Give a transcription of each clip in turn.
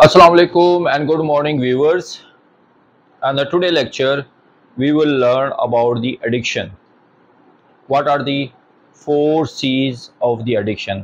Assalamu alaikum and good morning viewers. And the today lecture we will learn about the addiction. What are the 4 C's of the addiction?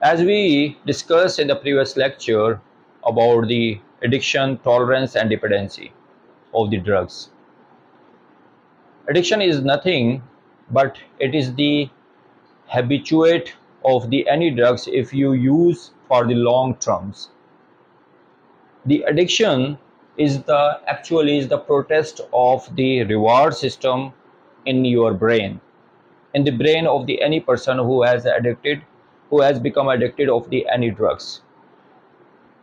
As we discussed in the previous lecture about the addiction, tolerance and dependency of the drugs. Addiction is nothing but it is the habituate of the any drugs if you use for the long terms. The addiction is the protest of the reward system in your brain, in the brain of the any person who has become addicted of the any drugs.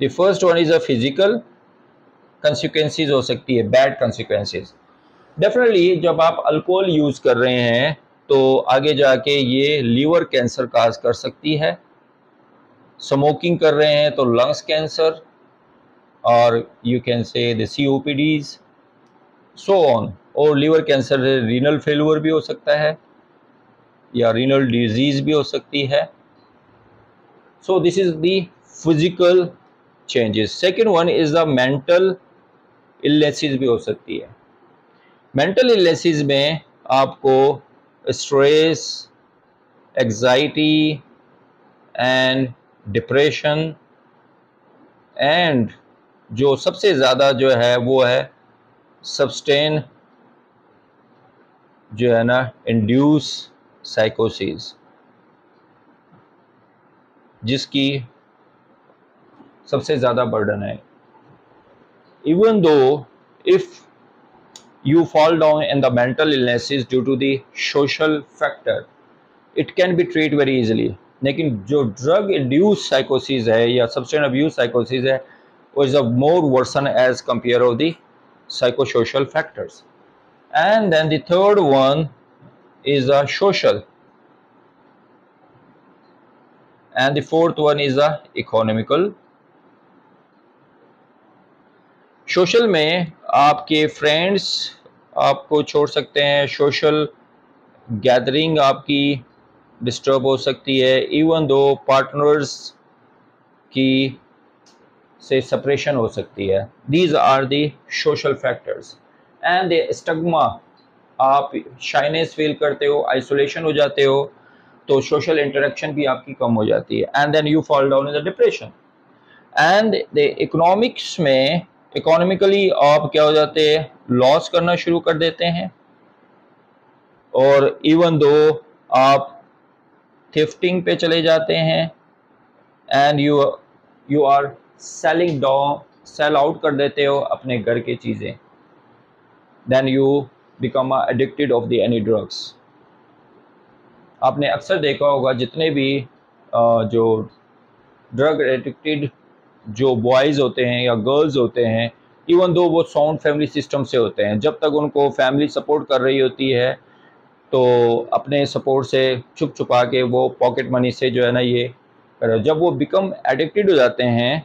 The first one is a physical consequences ہو سکتی ہے, bed consequences. Definitely جب آپ alcohol use کر رہے ہیں تو آگے جا کے یہ لیور کینسر کاز کر سکتی ہے. اسموکنگ کر رہے ہیں تو لنگس کینسر, اور you can say the C O P days, سو آن. اور لیور کینسر رینل فیلور بھی ہو سکتا ہے یا رینل ڈیزیز بھی ہو سکتی ہے. So this is the physical changes. Second one is the mental illnesses بھی ہو سکتی ہے. مینٹل النیسز میں آپ کو stress, anxiety and depression, and جو سب سے زیادہ جو ہے وہ ہے سبسٹین جو ہے نا انڈیوس سائیکوسز, جس کی سب سے زیادہ برڈن ہے. Even though if you fall down in the mental illnesses due to the social factor, it can be treated very easily. لیکن جو ڈرگ انڈیوس سائیکوسز ہے یا سبسٹینس ابیوز سائیکوسز ہے وہ is a more version as compare of the psycho social factors. And then the third one is a social, and the fourth one is a economical. Social میں آپ کے friends آپ کو چھوڑ سکتے ہیں, سوشل گیدرنگ آپ کی ڈسٹرب ہو سکتی ہے, ایون دو پارٹنرز کی سے سپریشن ہو سکتی ہے. These are the social factors. And the stigma, آپ شائنس فیل کرتے ہو, آئسولیشن ہو جاتے ہو, تو سوشل انٹریکشن بھی آپ کی کم ہو جاتی ہے. And then you fall down in the depression. And the economics میں اکانومیکلی آپ کیا ہو جاتے ہیں, لاس کرنا شروع کر دیتے ہیں, اور ایون دو آپ تھفٹنگ پہ چلے جاتے ہیں, and you are selling down, sell out کر دیتے ہو اپنے گھر کی چیزیں. Then you become addicted of the any drugs. آپ نے اکثر دیکھا ہوگا جتنے بھی جو ڈرگ ایڈکٹیڈ جو بوائز ہوتے ہیں یا گرلز ہوتے ہیں, ایون دو وہ ساؤنڈ فیملی سسٹم سے ہوتے ہیں, جب تک ان کو فیملی سپورٹ کر رہی ہوتی ہے تو اپنے سپورٹ سے چھپ چھپا کے وہ پاکٹ منی سے جو ہے نا یہ, جب وہ بیکم ایڈکٹیڈ ہو جاتے ہیں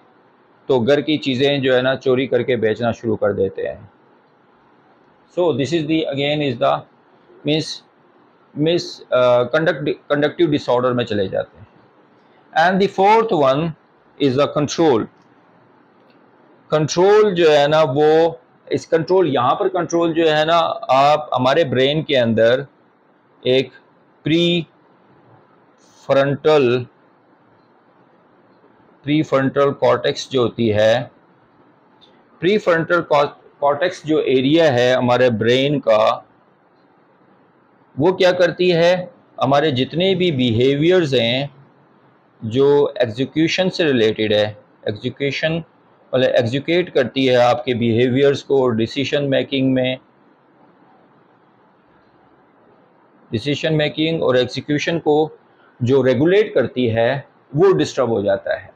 تو گھر کی چیزیں جو ہے نا چوری کر کے بیچنا شروع کر دیتے ہیں. So this is the again is the misconductive disorder میں چلے جاتے ہیں. And the fourth one is the control. Control جو ہے نا وہ اس کنٹرول یہاں پر کنٹرول جو ہے نا, آپ ہمارے برین کے اندر ایک پری فرنٹل کارٹیکس جو ہوتی ہے, پری فرنٹل کارٹیکس جو ایریا ہے ہمارے برین کا, وہ کیا کرتی ہے, ہمارے جتنے بھی بیہیویئرز ہیں جو ایگزیکیوشن سے ریلیٹڈ ہے, ایگزیکیوشن مطلب ایگزیکیٹ کرتی ہے آپ کے بیہیویئرز کو ڈیسیشن میکنگ اور ایگزیکیوشن کو جو ریگولیٹ کرتی ہے, وہ ڈسٹرب ہو جاتا ہے.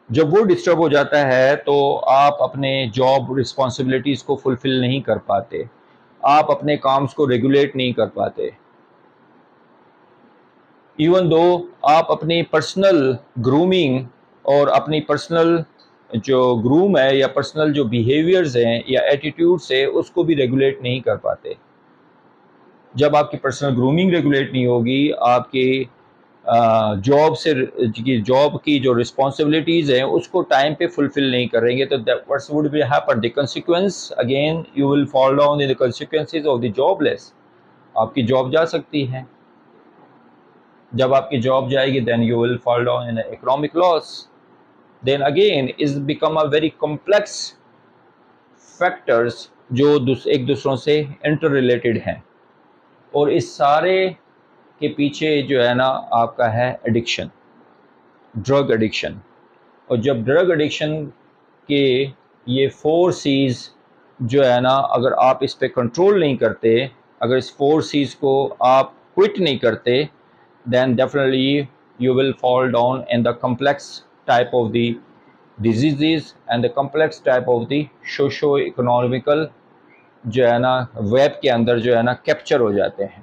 جب وہ ڈسٹرب ہو جاتا ہے تو آپ اپنے جاب رسپانسبلٹیز کو فلفل نہیں کر پاتے, آپ اپنے کامز کو ریگولیٹ نہیں کر پاتے. ایون دو آپ اپنی پرسنل گرومنگ اور اپنی پرسنل جو گروم ہے یا پرسنل جو بیہیویئرز ہیں یا ایٹیٹیوڈس ہے اس کو بھی ریگولیٹ نہیں کر پاتے. جب آپ کی پرسنل گرومنگ ریگولیٹ نہیں ہوگی, آپ کی جاب کی جو رسپانسبلٹیز ہیں اس کو ٹائم پہ فلفل نہیں کریں گے, تو what would be happen, the consequence again you will fall down in the consequences of the jobless. آپ کی جاب جا سکتی ہے, جب آپ کی جاب جائے گی then you will fall down in economic loss. Then again is become a very complex factors جو ایک دوسروں سے انٹر ریلیٹڈ ہیں, اور اس سارے کے پیچھے جو ہے نا آپ کا ہے ایڈکشن, ڈرگ ایڈکشن. اور جب ڈرگ ایڈکشن کے یہ 4 C's جو ہے نا, اگر آپ اس پہ کنٹرول نہیں کرتے, اگر اس 4 C's کو آپ کوئٹ نہیں کرتے, then definitely you will fall down in the complex type of the diseases and the complex type of the socio economical جو ہے نا ویب کے اندر جو ہے نا کیپچر ہو جاتے ہیں.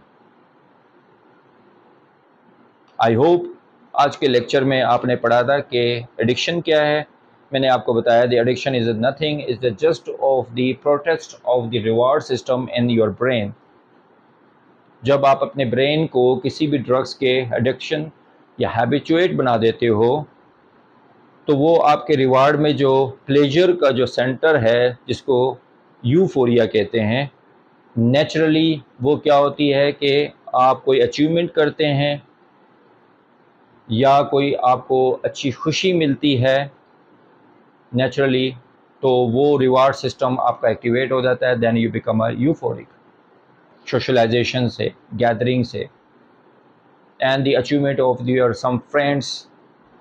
آئی ہوپ آج کے لیکچر میں آپ نے پڑھا تھا کہ ایڈکشن کیا ہے. میں نے آپ کو بتایا the addiction is nothing is the just of the protest of the reward system in your brain. جب آپ اپنے برین کو کسی بھی ڈرگس کے ایڈکشن یا ہیبیچویٹ بنا دیتے ہو تو وہ آپ کے ریوارڈ میں جو پلیجر کا جو سینٹر ہے جس کو یوفوریا کہتے ہیں، نیچرلی وہ کیا ہوتی ہے کہ آپ کوئی اچیومنٹ کرتے ہیں یا کوئی آپ کو اچھی خوشی ملتی ہے نیچرلی، تو وہ ریوارڈ سسٹم آپ کا ایکٹیویٹ ہو جاتا ہے. Then you become a euphoric. Socialization سے، گیدرنگ سے، اینڈ دی اچیومنٹ آف دیور سم فرینڈس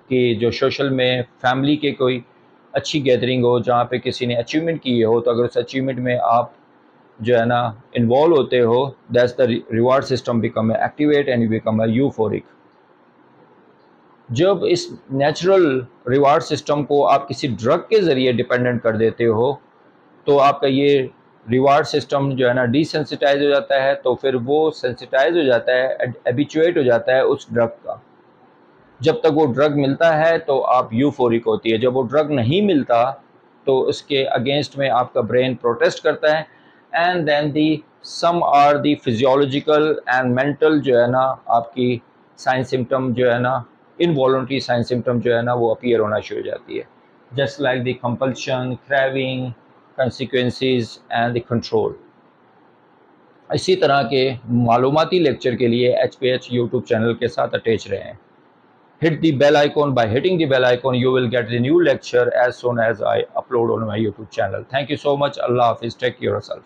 کی جو سوشل میں فیملی کے کوئی اچھی گیدرنگ ہو جہاں پہ کسی نے اچیومنٹ کی ہو، تو اگر اس اچیومنٹ میں آپ جو ہے نا انوالو ہوتے ہو، that's the reward system become a activate and you become a euphoric. جب اس نیچرل ریوارڈ سسٹم کو آپ کسی ڈرگ کے ذریعے ڈیپینڈنٹ کر دیتے ہو تو آپ کا یہ ریوارڈ سسٹم جو ہے نا ڈی سینسٹائز ہو جاتا ہے، تو پھر وہ سینسٹائز ہو جاتا ہے، ایبیچویٹ ہو جاتا ہے اس ڈرگ کا. جب تک وہ ڈرگ ملتا ہے تو آپ یوفورک ہوتی ہے. جب وہ ڈرگ نہیں ملتا تو اس کے اگینسٹ میں آپ کا برین پروٹیسٹ کرتا ہے. And then the some are the physiological and mental جو ہے نا آپ کی سائن سمٹم جو ہے نا انوالنٹری سائن سمٹم جو ہے نا وہ اپیئر ہونا شروع ہو جاتی ہے. Just like the compulsion, craving, consequences and the control. اسی طرح کے معلوماتی لیکچر کے لیے HPH یوٹیوب چینل کے ساتھ اٹیچ رہیں. Hit the bell icon. By hitting the bell icon, you will get the new lecture as soon as I upload on my YouTube channel. Thank you so much. Allah Hafiz. Take care of yourself.